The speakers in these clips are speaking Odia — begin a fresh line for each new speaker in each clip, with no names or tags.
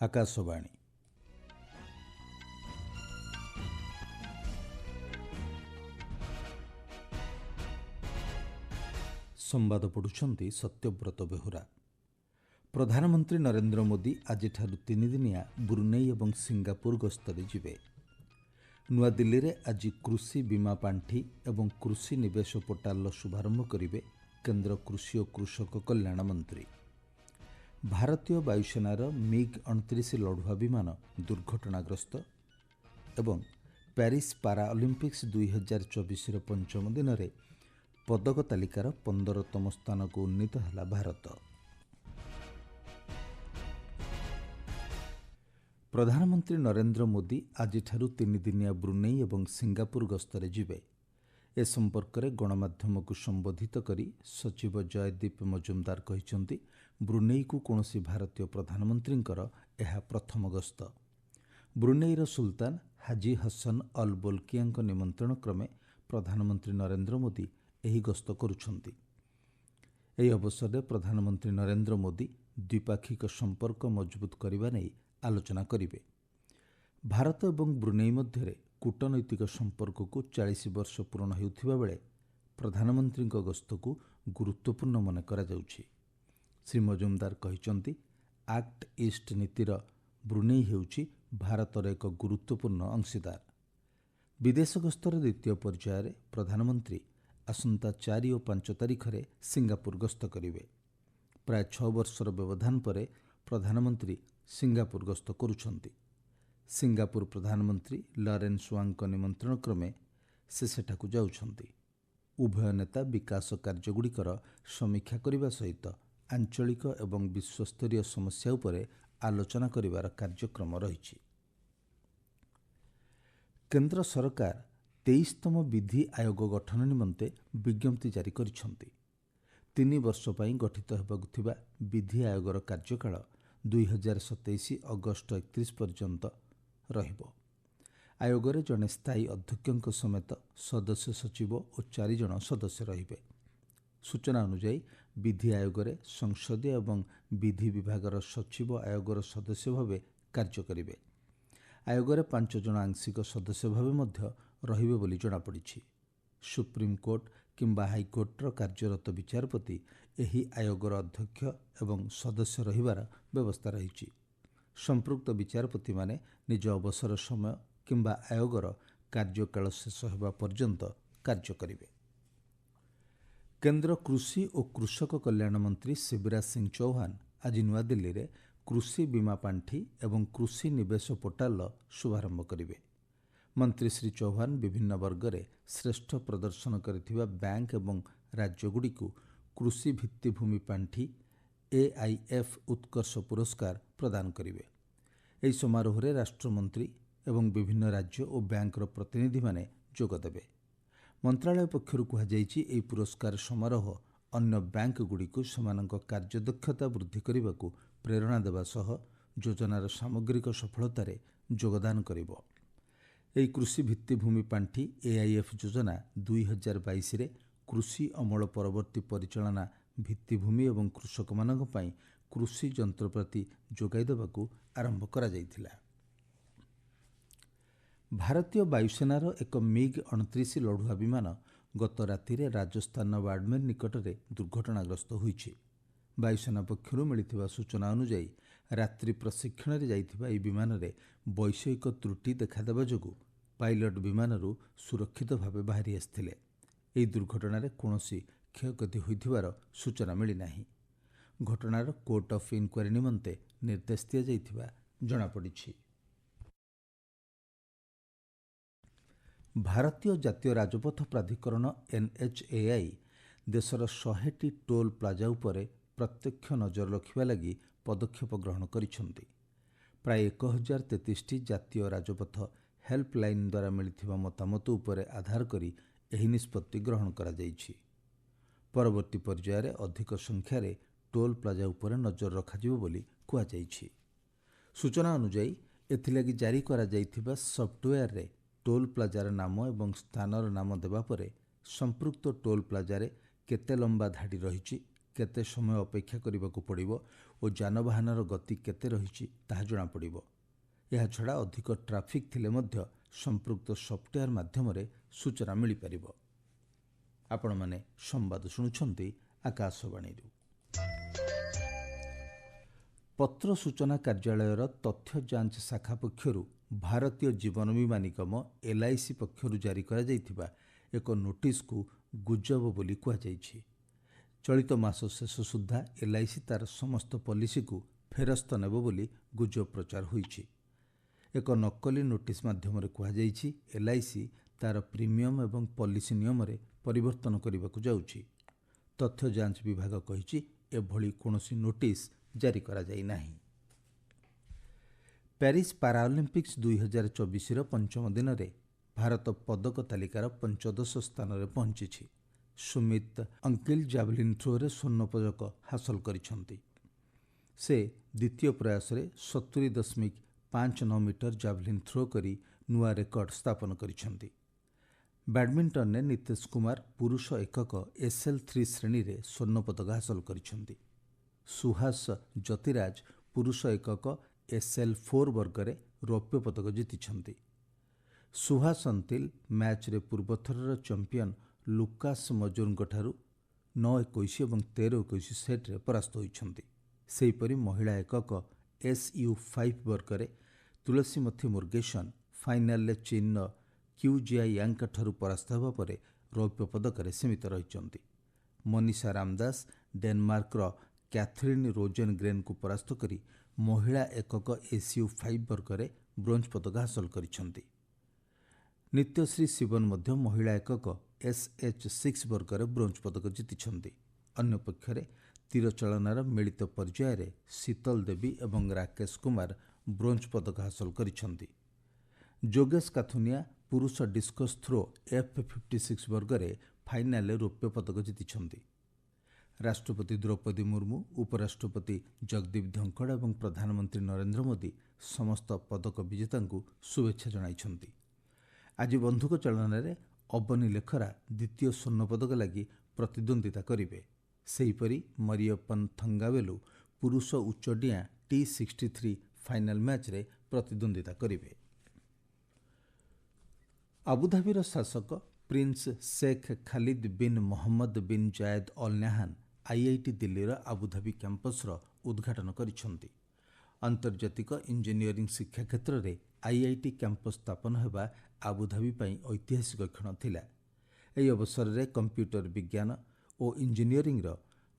ଆକାଶବାଣୀ। ସମ୍ବାଦ ପଢ଼ୁଛନ୍ତି ସତ୍ୟବ୍ରତ ବେହୁରା। ପ୍ରଧାନମନ୍ତ୍ରୀ ନରେନ୍ଦ୍ର ମୋଦି ଆଜିଠାରୁ 3 ଦିନିଆ ବ୍ରୁନେଇ ଏବଂ ସିଙ୍ଗାପୁର ଗସ୍ତରେ ଯିବେ। ନୂଆଦିଲ୍ଲୀରେ ଆଜି କୃଷି ବୀମା ପାଣ୍ଠି ଏବଂ କୃଷି ନିବେଶ ପୋର୍ଟାଲର ଶୁଭାରମ୍ଭ କରିବେ କେନ୍ଦ୍ର କୃଷି ଓ କୃଷକ କଲ୍ୟାଣ ମନ୍ତ୍ରୀ। ଭାରତୀୟ ବାୟୁସେନାର MiG-29 ଲଢୁଆ ବିମାନ ଦୁର୍ଘଟଣାଗ୍ରସ୍ତ ଏବଂ ପ୍ୟାରିସ୍ ପାରାଅଲିମ୍ପିକ୍ସ 2024ର ପଞ୍ଚମ ଦିନରେ ପଦକ ତାଲିକାର 15ତମ ସ୍ଥାନକୁ ଉନ୍ନୀତ ହେଲା ଭାରତ। ପ୍ରଧାନମନ୍ତ୍ରୀ ନରେନ୍ଦ୍ର ମୋଦି ଆଜିଠାରୁ 3 ଦିନିଆ ବ୍ରୁନେଇ ଏବଂ ସିଙ୍ଗାପୁର ଗସ୍ତରେ ଯିବେ। ଏ ସମ୍ପର୍କରେ ଗଣମାଧ୍ୟମକୁ ସମ୍ବୋଧିତ କରି ସଚିବ ଜୟଦୀପ ମଜୁମଦାର କହିଛନ୍ତି, ବ୍ରୁନେଇକୁ କୌଣସି ଭାରତୀୟ ପ୍ରଧାନମନ୍ତ୍ରୀଙ୍କର ଏହା ପ୍ରଥମ ଗସ୍ତ। ବ୍ରୁନେଇର ସୁଲତାନ ହାଜି ହସନ ଅଲ ବୋଲକିଆଙ୍କ ନିମନ୍ତ୍ରଣ କ୍ରମେ ପ୍ରଧାନମନ୍ତ୍ରୀ ନରେନ୍ଦ୍ର ମୋଦି ଏହି ଗସ୍ତ କରୁଛନ୍ତି। ଏହି ଅବସରରେ ପ୍ରଧାନମନ୍ତ୍ରୀ ନରେନ୍ଦ୍ର ମୋଦି ଦ୍ୱିପାକ୍ଷିକ ସମ୍ପର୍କ ମଜବୁତ କରିବା ନେଇ ଆଲୋଚନା କରିବେ। ଭାରତ ଏବଂ ବ୍ରୁନେଇ ମଧ୍ୟରେ କୂଟନୈତିକ ସମ୍ପର୍କକୁ 40 ବର୍ଷ ପୂରଣ ହେଉଥିବା ବେଳେ ପ୍ରଧାନମନ୍ତ୍ରୀଙ୍କ ଗସ୍ତକୁ ଗୁରୁତ୍ୱପୂର୍ଣ୍ଣ ମନେ କରାଯାଉଛି। ଶ୍ରୀ ମଜୁମଦାର କହିଛନ୍ତି, ଆକ୍ଟ ଇଷ୍ଟ ନୀତିର ବ୍ରୁନେଇ ହେଉଛି ଭାରତର ଏକ ଗୁରୁତ୍ୱପୂର୍ଣ୍ଣ ଅଂଶୀଦାର। ବିଦେଶ ଗସ୍ତର ଦ୍ୱିତୀୟ ପର୍ଯ୍ୟାୟରେ ପ୍ରଧାନମନ୍ତ୍ରୀ ଆସନ୍ତା 4 ଓ 5 ତାରିଖରେ ସିଙ୍ଗାପୁର ଗସ୍ତ କରିବେ। ପ୍ରାୟ 6 ବର୍ଷର ବ୍ୟବଧାନ ପରେ ପ୍ରଧାନମନ୍ତ୍ରୀ ସିଙ୍ଗାପୁର ଗସ୍ତ କରୁଛନ୍ତି। ସିଙ୍ଗାପୁର ପ୍ରଧାନମନ୍ତ୍ରୀ ଲରେନ୍ସ ୱାଙ୍ଗଙ୍କ ନିମନ୍ତ୍ରଣ କ୍ରମେ ସେ ସେଠାକୁ ଯାଉଛନ୍ତି। ଉଭୟ ନେତା ବିକାଶ କାର୍ଯ୍ୟଗୁଡ଼ିକର ସମୀକ୍ଷା କରିବା ସହିତ ଆଞ୍ଚଳିକ ଏବଂ ବିଶ୍ୱସ୍ତରୀୟ ସମସ୍ୟା ଉପରେ ଆଲୋଚନା କରିବାର କାର୍ଯ୍ୟକ୍ରମ ରହିଛି। କେନ୍ଦ୍ର ସରକାର 23ତମ ବିଧି ଆୟୋଗ ଗଠନ ନିମନ୍ତେ ବିଜ୍ଞପ୍ତି ଜାରି କରିଛନ୍ତି। 3 ବର୍ଷ ପାଇଁ ଗଠିତ ହେବାକୁ ଥିବା ବିଧି ଆୟୋଗର କାର୍ଯ୍ୟକାଳ 2027 ଅଗଷ୍ଟ 31 ପର୍ଯ୍ୟନ୍ତ ରହିବ। ଆୟୋଗରେ ଜଣେ ସ୍ଥାୟୀ ଅଧ୍ୟକ୍ଷଙ୍କ ସମେତ ସଦସ୍ୟ ସଚିବ ଓ 4 ଜଣ ସଦସ୍ୟ ରହିବେ। ସୂଚନା ଅନୁଯାୟୀ ବିଧି ଆୟୋଗରେ ସଂସଦୀୟ ଏବଂ ବିଧି ବିଭାଗର ସଚିବ ଆୟୋଗର ସଦସ୍ୟ ଭାବେ କାର୍ଯ୍ୟ କରିବେ। ଆୟୋଗରେ 5 ଜଣ ଆଂଶିକ ସଦସ୍ୟ ଭାବେ ମଧ୍ୟ ରହିବେ ବୋଲି ଜଣାପଡ଼ିଛି। ସୁପ୍ରିମକୋର୍ଟ କିମ୍ବା ହାଇକୋର୍ଟର କାର୍ଯ୍ୟରତ ବିଚାରପତି ଏହି ଆୟୋଗର ଅଧ୍ୟକ୍ଷ ଏବଂ ସଦସ୍ୟ ରହିବାର ବ୍ୟବସ୍ଥା ରହିଛି। ସମ୍ପୃକ୍ତ ବିଚାରପତିମାନେ ନିଜ ଅବସର ସମୟ କିମ୍ବା ଆୟୋଗର କାର୍ଯ୍ୟକାଳ ଶେଷ ହେବା ପର୍ଯ୍ୟନ୍ତ କାର୍ଯ୍ୟ କରିବେ। କେନ୍ଦ୍ର କୃଷି ଓ କୃଷକ କଲ୍ୟାଣ ମନ୍ତ୍ରୀ ଶିବରାଜ ସିଂ ଚୌହାନ ଆଜି ନୂଆଦିଲ୍ଲୀରେ କୃଷି ବୀମା ପାଣ୍ଠି ଏବଂ କୃଷି ନିବେଶ ପୋର୍ଟାଲର ଶୁଭାରମ୍ଭ କରିବେ। ମନ୍ତ୍ରୀ ଶ୍ରୀ ଚୌହାନ ବିଭିନ୍ନ ବର୍ଗରେ ଶ୍ରେଷ୍ଠ ପ୍ରଦର୍ଶନ କରିଥିବା ବ୍ୟାଙ୍କ ଏବଂ ରାଜ୍ୟଗୁଡ଼ିକୁ କୃଷି ଭିତ୍ତିଭୂମି ପାଣ୍ଠି AIF ଉତ୍କର୍ଷ ପୁରସ୍କାର ପ୍ରଦାନ କରିବେ। ଏହି ସମାରୋହରେ ରାଷ୍ଟ୍ରମନ୍ତ୍ରୀ ଏବଂ ବିଭିନ୍ନ ରାଜ୍ୟ ଓ ବ୍ୟାଙ୍କର ପ୍ରତିନିଧିମାନେ ଯୋଗଦେବେ। ମନ୍ତ୍ରାଳୟ ପକ୍ଷରୁ କୁହାଯାଇଛି, ଏହି ପୁରସ୍କାର ସମାରୋହ ଅନ୍ୟ ବ୍ୟାଙ୍କଗୁଡ଼ିକୁ ସେମାନଙ୍କ କାର୍ଯ୍ୟଦକ୍ଷତା ବୃଦ୍ଧି କରିବାକୁ ପ୍ରେରଣା ଦେବା ସହ ଯୋଜନାର ସାମଗ୍ରିକ ସଫଳତାରେ ଯୋଗଦାନ କରିବ। ଏହି କୃଷି ଭିତ୍ତିଭୂମି ପାଣ୍ଠି AIF ଯୋଜନା 2022ରେ କୃଷି ଅମଳ ପରବର୍ତ୍ତୀ ପରିଚାଳନା ଭିତ୍ତିଭୂମି ଏବଂ କୃଷକମାନଙ୍କ ପାଇଁ କୃଷି ଯନ୍ତ୍ରପାତି ଯୋଗାଇ ଦେବାକୁ ଆରମ୍ଭ କରାଯାଇଥିଲା। ଭାରତୀୟ ବାୟୁସେନାର ଏକ MiG-29 ଲଢୁଆ ବିମାନ ଗତ ରାତିରେ ରାଜସ୍ଥାନର ବାଡମେର ନିକଟରେ ଦୁର୍ଘଟଣାଗ୍ରସ୍ତ ହୋଇଛି। ବାୟୁସେନା ପକ୍ଷରୁ ମିଳିଥିବା ସୂଚନା ଅନୁଯାୟୀ ରାତ୍ରି ପ୍ରଶିକ୍ଷଣରେ ଯାଇଥିବା ଏହି ବିମାନରେ ବୈଷୟିକ ତ୍ରୁଟି ଦେଖାଦେବା ଯୋଗୁଁ ପାଇଲଟ ବିମାନରୁ ସୁରକ୍ଷିତ ଭାବେ ବାହାରି ଆସିଥିଲେ। ଏହି ଦୁର୍ଘଟଣାରେ କୌଣସି କ୍ଷୟକ୍ଷତି ହୋଇଥିବାର ସୂଚନା ମିଳିନାହିଁ। ଘଟଣାର କୋର୍ଟ ଅଫ୍ ଇନକ୍ୱାରି ନିମନ୍ତେ ନିର୍ଦ୍ଦେଶ ଦିଆଯାଇଥିବା ଜଣାପଡ଼ିଛି। ଭାରତୀୟ ଜାତୀୟ ରାଜପଥ ପ୍ରାଧିକରଣ NHAI ଦେଶର 100ଟି ଟୋଲ୍ ପ୍ଲାଜା ଉପରେ ପ୍ରତ୍ୟକ୍ଷ ନଜର ରଖିବା ଲାଗି ପଦକ୍ଷେପ ଗ୍ରହଣ କରିଛନ୍ତି। ପ୍ରାୟ 1033ଟି ଜାତୀୟ ରାଜପଥ ହେଲ୍ପଲାଇନ୍ ଦ୍ୱାରା ମିଳିଥିବା ମତାମତ ଉପରେ ଆଧାର କରି ଏହି ନିଷ୍ପତ୍ତି ଗ୍ରହଣ କରାଯାଇଛି। ପରବର୍ତ୍ତୀ ପର୍ଯ୍ୟାୟରେ ଅଧିକ ସଂଖ୍ୟାରେ ଟୋଲ୍ ପ୍ଲାଜା ଉପରେ ନଜର ରଖାଯିବ ବୋଲି କୁହାଯାଇଛି। ସୂଚନା ଅନୁଯାୟୀ ଏଥିଲାଗି ଜାରି କରାଯାଇଥିବା ସଫ୍ଟୱେୟାରରେ ଟୋଲ୍ ପ୍ଲାଜାର ନାମ ଏବଂ ସ୍ଥାନର ନାମ ଦେବା ପରେ ସମ୍ପୃକ୍ତ ଟୋଲ୍ ପ୍ଲାଜାରେ କେତେ ଲମ୍ବା ଧାଡ଼ି ରହିଛି କେତେ ସମୟ ଅପେକ୍ଷା କରିବାକୁ ପଡ଼ିବ ଓ ଯାନବାହନର ଗତି କେତେ ରହିଛି ତାହା ଜଣାପଡ଼ିବ। ଏହାଛଡ଼ା ଅଧିକ ଟ୍ରାଫିକ୍ ଥିଲେ ମଧ୍ୟ ସମ୍ପୃକ୍ତ ସଫ୍ଟୱେୟାର ମାଧ୍ୟମରେ ସୂଚନା ମିଳିପାରିବ। ଆପଣମାନେ ସମ୍ବାଦ ଶୁଣୁଛନ୍ତି ଆକାଶବାଣୀରୁ। ପତ୍ର ସୂଚନା କାର୍ଯ୍ୟାଳୟର ତଥ୍ୟ ଯାଞ୍ଚ ଶାଖା ପକ୍ଷରୁ ଭାରତୀୟ ଜୀବନ ବୀମା ନିଗମ LIC ପକ୍ଷରୁ ଜାରି କରାଯାଇଥିବା ଏକ ନୋଟିସ୍କୁ ଗୁଜବ ବୋଲି କୁହାଯାଇଛି। ଚଳିତ ମାସ ଶେଷ ସୁଦ୍ଧା LIC ତାର ସମସ୍ତ ପଲିସିକୁ ଫେରସ୍ତ ନେବ ବୋଲି ଗୁଜବ ପ୍ରଚାର ହୋଇଛି। ଏକ ନକଲି ନୋଟିସ୍ ମାଧ୍ୟମରେ କୁହାଯାଇଛି LIC ତାର ପ୍ରିମିୟମ ଏବଂ ପଲିସି ନିୟମରେ ପରିବର୍ତ୍ତନ କରିବାକୁ ଯାଉଛି। ତଥ୍ୟ ଯାଞ୍ଚ ବିଭାଗ କହିଛି ଏଭଳି କୌଣସି ନୋଟିସ୍ ଜାରି କରାଯାଇ ନାହିଁ। ପ୍ୟାରିସ୍ ପାରାଅଲିମ୍ପିକ୍ସ 2024ର ପଞ୍ଚମ ଦିନରେ ଭାରତ ପଦକ ତାଲିକାର 15ଶ ସ୍ଥାନରେ ପହଞ୍ଚିଛି। ସୁମିତ ଅଙ୍କିଲ ଜାଭଲିନ୍ ଥ୍ରୋରେ ସ୍ୱର୍ଣ୍ଣ ପଦକ ହାସଲ କରିଛନ୍ତି। ସେ ଦ୍ୱିତୀୟ ପ୍ରୟାସରେ 70.59 ମିଟର ଜାଭଲିନ୍ ଥ୍ରୋ କରି ନୂଆ ରେକର୍ଡ ସ୍ଥାପନ କରିଛନ୍ତି। ବ୍ୟାଡମିଣ୍ଟନରେ ନିତେଶ କୁମାର ପୁରୁଷ ଏକକ SL3 ଶ୍ରେଣୀରେ ସ୍ୱର୍ଣ୍ଣ ପଦକ ହାସଲ କରିଛନ୍ତି। ସୁହାସ ଜ୍ୟୋତିରାଜ ପୁରୁଷ ଏକକ SL4 ବର୍ଗରେ ରୌପ୍ୟ ପଦକ ଜିତିଛନ୍ତି। ସୁହାସ ଅନ୍ତିଲ ମ୍ୟାଚ୍ରେ ପୂର୍ବଥରର ଚମ୍ପିୟନ ଲୁକାସ ମଜୁରଙ୍କଠାରୁ 9-21 ଏବଂ 13-21 ସେଟ୍ରେ ପରାସ୍ତ ହୋଇଛନ୍ତି। ସେହିପରି ମହିଳା ଏକକ SU5 ବର୍ଗରେ ତୁଳସୀମଥି ମୁର୍ଗେସନ ଫାଇନାଲରେ ଚୀନର କ୍ୟୁଜିଆ ୟାଙ୍ଗଙ୍କଠାରୁ ପରାସ୍ତ ହେବା ପରେ ରୌପ୍ୟ ପଦକରେ ସୀମିତ ରହିଛନ୍ତି। ମନୀଷା ରାମଦାସ ଡେନମାର୍କର କ୍ୟାଥରିନ୍ ରୋଜେନ ଗ୍ରେନଙ୍କୁ ପରାସ୍ତ କରି ମହିଳା ଏକକ SU5 ବର୍ଗରେ ବ୍ରୋଞ୍ଜ ପଦକ ହାସଲ କରିଛନ୍ତି। ନିତ୍ୟଶ୍ରୀ ଶିବନ ମଧ୍ୟ ମହିଳା ଏକକ SH6 ବର୍ଗରେ ବ୍ରୋଞ୍ଜ ପଦକ ଜିତିଛନ୍ତି। ଅନ୍ୟପକ୍ଷରେ ତୀରଚାଳନାର ମିଳିତ ପର୍ଯ୍ୟାୟରେ ଶୀତଲ ଦେବୀ ଏବଂ ରାକେଶ କୁମାର ବ୍ରୋଞ୍ଜ ପଦକ ହାସଲ କରିଛନ୍ତି। ଯୋଗେଶ କାଥୁନିଆ ପୁରୁଷ ଡିସ୍କସ୍ ଥ୍ରୋ F56 ବର୍ଗରେ ଫାଇନାଲରେ ରୌପ୍ୟ ପଦକ ଜିତିଛନ୍ତି। ରାଷ୍ଟ୍ରପତି ଦ୍ରୌପଦୀ ମୁର୍ମୁ, ଉପରାଷ୍ଟ୍ରପତି ଜଗଦୀପ ଧଙ୍କଡ଼ ଏବଂ ପ୍ରଧାନମନ୍ତ୍ରୀ ନରେନ୍ଦ୍ର ମୋଦି ସମସ୍ତ ପଦକ ବିଜେତାଙ୍କୁ ଶୁଭେଚ୍ଛା ଜଣାଇଛନ୍ତି। ଆଜି ବନ୍ଧୁକ ଚାଳନାରେ ଅବନୀ ଲେଖରା ଦ୍ୱିତୀୟ ସ୍ୱର୍ଣ୍ଣ ପଦକ ଲାଗି ପ୍ରତିଦ୍ୱନ୍ଦ୍ୱିତା କରିବେ। ସେହିପରି ମରିୟପ୍ପନ ଥଙ୍ଗାବେଲୁ ପୁରୁଷ ଉଚ୍ଚଡିଆଁ T63 ଫାଇନାଲ ମ୍ୟାଚ୍ରେ ପ୍ରତିଦ୍ୱନ୍ଦ୍ୱିତା କରିବେ। ଆବୁଧାବିର ଶାସକ prince Sheikh Khalid bin Mohammed bin Zayed Al Nahyan IIT ଦିଲ୍ଲୀର ଆବୁଧାବି କ୍ୟାମ୍ପସର ଉଦ୍ଘାଟନ କରିଛନ୍ତି। ଆନ୍ତର୍ଜାତିକ ଇଞ୍ଜିନିୟରିଂ ଶିକ୍ଷା କ୍ଷେତ୍ରରେ IIT କ୍ୟାମ୍ପସ ସ୍ଥାପନ ହେବା ଆବୁଧାବି ପାଇଁ ଐତିହାସିକ କ୍ଷଣ ଥିଲା। ଏହି ଅବସରରେ କମ୍ପ୍ୟୁଟର ବିଜ୍ଞାନ ଓ ଇଞ୍ଜିନିୟରିଂର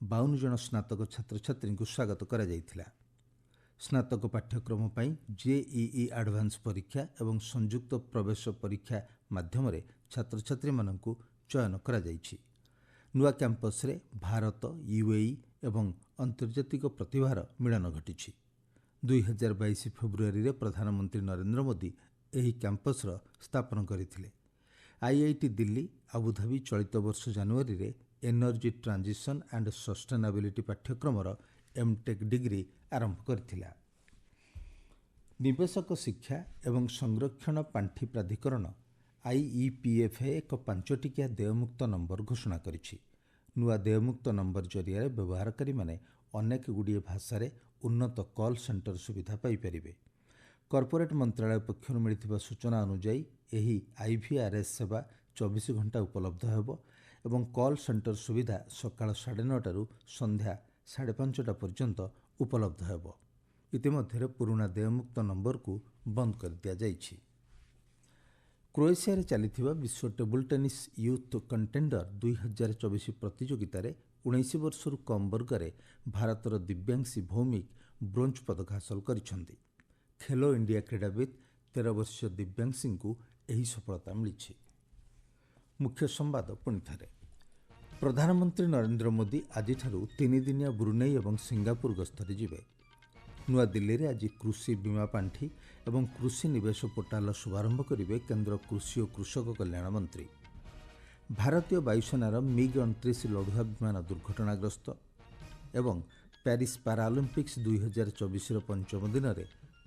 52 ଜଣ ସ୍ନାତକ ଛାତ୍ରଛାତ୍ରୀଙ୍କୁ ସ୍ୱାଗତ କରାଯାଇଥିଲା। ସ୍ନାତକ ପାଠ୍ୟକ୍ରମ ପାଇଁ JEE ଆଡଭାନ୍ସ ପରୀକ୍ଷା ଏବଂ ସଂଯୁକ୍ତ ପ୍ରବେଶ ପରୀକ୍ଷା ମାଧ୍ୟମରେ ଛାତ୍ରଛାତ୍ରୀମାନଙ୍କୁ ଚୟନ କରାଯାଇଛି। ନୂଆ କ୍ୟାମ୍ପସରେ ଭାରତ, UAE ଏବଂ ଆନ୍ତର୍ଜାତିକ ପ୍ରତିଭାର ମିଳନ ଘଟିଛି। 2022 ଫେବୃଆରୀରେ ପ୍ରଧାନମନ୍ତ୍ରୀ ନରେନ୍ଦ୍ର ମୋଦି ଏହି କ୍ୟାମ୍ପସର ସ୍ଥାପନ କରିଥିଲେ। IIT ଦିଲ୍ଲୀ ଆବୁଧାବି ଚଳିତ ବର୍ଷ ଜାନୁଆରୀରେ ଏନର୍ଜି ଟ୍ରାନ୍ଜିସନ୍ ଆଣ୍ଡ ସଷ୍ଟେନାବିଲିଟି ପାଠ୍ୟକ୍ରମର MTech ଡିଗ୍ରୀ ଆରମ୍ଭ କରିଥିଲା। ନିବେଶକ ଶିକ୍ଷା ଏବଂ ସଂରକ୍ଷଣ ପାଣ୍ଠି ପ୍ରାଧିକରଣ IEPFA ଏକ 5-ଟିକିଆ ଦେୟମୁକ୍ତ ନମ୍ବର ଘୋଷଣା କରିଛି। ନୂଆ ଦେୟମୁକ୍ତ ନମ୍ବର ଜରିଆରେ ବ୍ୟବହାରକାରୀମାନେ ଅନେକ ଗୁଡ଼ିଏ ଭାଷାରେ ଉନ୍ନତ କଲ୍ ସେଣ୍ଟର ସୁବିଧା ପାଇପାରିବେ। କର୍ପୋରେଟ୍ ମନ୍ତ୍ରାଳୟ ପକ୍ଷରୁ ମିଳିଥିବା ସୂଚନା ଅନୁଯାୟୀ ଏହି IVRS ସେବା 24 ଘଣ୍ଟା ଉପଲବ୍ଧ ହେବ ଏବଂ କଲ୍ ସେଣ୍ଟର ସୁବିଧା ସକାଳ 9:30ରୁ ସନ୍ଧ୍ୟା 5:30 ପର୍ଯ୍ୟନ୍ତ ଉପଲବ୍ଧ ହେବ। ଇତିମଧ୍ୟରେ ପୁରୁଣା ଦେୟମୁକ୍ତ ନମ୍ବରକୁ ବନ୍ଦ କରିଦିଆଯାଇଛି। କ୍ରୋଏସିଆରେ ଚାଲିଥିବା ବିଶ୍ୱ ଟେବୁଲ ଟେନିସ୍ ୟୁଥ୍ କଣ୍ଟେଣ୍ଡର 2024 ପ୍ରତିଯୋଗିତାରେ 19 ବର୍ଷରୁ କମ୍ ବର୍ଗରେ ଭାରତର ଦିବ୍ୟାଂଶୀ ଭୌମିକ ବ୍ରୋଞ୍ଜ ପଦକ ହାସଲ କରିଛନ୍ତି। ଖେଲୋ ଇଣ୍ଡିଆ କ୍ରୀଡ଼ାବିତ୍ 13 ବର୍ଷୀୟ ଦିବ୍ୟାଂଶୀଙ୍କୁ ଏହି ସଫଳତା ମିଳିଛି। ମୁଖ୍ୟ ସମ୍ବାଦ ପୁଣିଥରେ। ପ୍ରଧାନମନ୍ତ୍ରୀ ନରେନ୍ଦ୍ର ମୋଦି ଆଜିଠାରୁ 3 ଦିନିଆ ବ୍ରୁନେଇ ଏବଂ ସିଙ୍ଗାପୁର ଗସ୍ତରେ ଯିବେ। ନୂଆଦିଲ୍ଲୀରେ ଆଜି କୃଷି ବୀମା ପାଣ୍ଠି ଏବଂ କୃଷି ନିବେଶ ପୋର୍ଟାଲର ଶୁଭାରମ୍ଭ କରିବେ କେନ୍ଦ୍ର କୃଷି ଓ କୃଷକ କଲ୍ୟାଣ ମନ୍ତ୍ରୀ। ଭାରତୀୟ ବାୟୁସେନାର MiG-29 ଲଢୁଆ ବିମାନ ଦୁର୍ଘଟଣାଗ୍ରସ୍ତ ଏବଂ ପ୍ୟାରିସ୍ ପାରାଅଲିମ୍ପିକ୍ସ 2024ର ପଞ୍ଚମ ଦିନରେ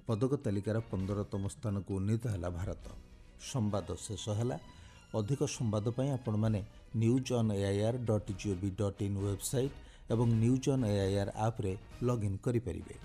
ପଦକ ତାଲିକାର 15ତମ ସ୍ଥାନକୁ ଉନ୍ନୀତ ହେଲା ଭାରତ। ସମ୍ବାଦ ଶେଷ ହେଲା। ଅଧିକ ସମ୍ବାଦ ପାଇଁ ଆପଣମାନେ newsonair.gov.in ୱେବସାଇଟ୍ ଏବଂ ନ୍ୟୁଜ୍ ଅନ୍ ଏଆଇଆର୍ ଆପ୍ରେ ଲଗ୍ଇନ୍ କରିପାରିବେ।